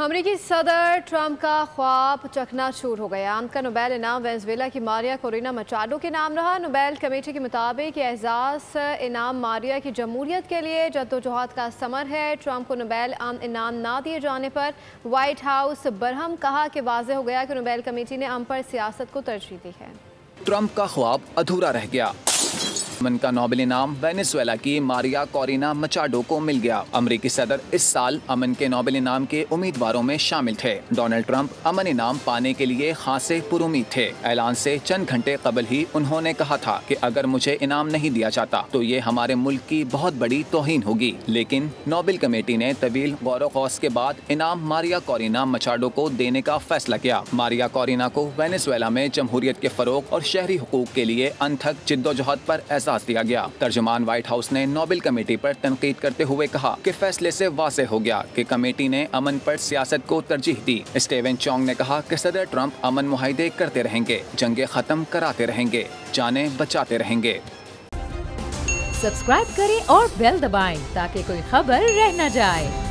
अमरीकी सदर ट्रंप का ख्वाब चकनाचूर हो गया। आम का नोबेल इनाम वेनेजुएला की मारिया कोरिना मचाडो के नाम रहा। नोबेल कमेटी के मुताबिक ये एजाज़ इनाम मारिया की जमहूरियत के लिए जद्दोजहद का समर है। ट्रंप को नोबेल इनाम ना दिए जाने पर वाइट हाउस बरहम, कहा कि वाज़ेह हो गया कि नोबेल कमेटी ने अमन पर सियासत को तरजीह दी है। ट्रंप का ख्वाब अधूरा रह गया। अमन का नोबेल इनाम वेनेजुएला की मारिया कोरिना मचाडो को मिल गया। अमरीकी सदर इस साल अमन के नोबेल इनाम के उम्मीदवारों में शामिल थे। डोनाल्ड ट्रंप अमन इनाम पाने के लिए खासे पुरुमीद थे। ऐलान से चंद घंटे कबल ही उन्होंने कहा था कि अगर मुझे इनाम नहीं दिया जाता तो ये हमारे मुल्क की बहुत बड़ी तौहीन होगी। लेकिन नोबेल कमेटी ने तवील गौर ख़ौस के बाद इनाम मारिया कोरिना मचाडो को देने का फैसला किया। मारिया कोरिना को वेनेजुएला में जमहूरियत के फरोग और शहरी हुकूक के लिए अनथक जिद्दोजहद पर एजाज़ दिया गया। तर्जुमान व्हाइट हाउस ने नोबेल कमेटी पर तनकीद करते हुए कहा कि फैसले से वाज़ेह हो गया कि कमेटी ने अमन पर सियासत को तरजीह दी। स्टीवन चोंग ने कहा कि सदर ट्रंप अमन मुआहदे करते रहेंगे, जंगे खत्म कराते रहेंगे, जानें बचाते रहेंगे। सब्सक्राइब करें और बेल दबाएं ताकि कोई खबर रह न जाए।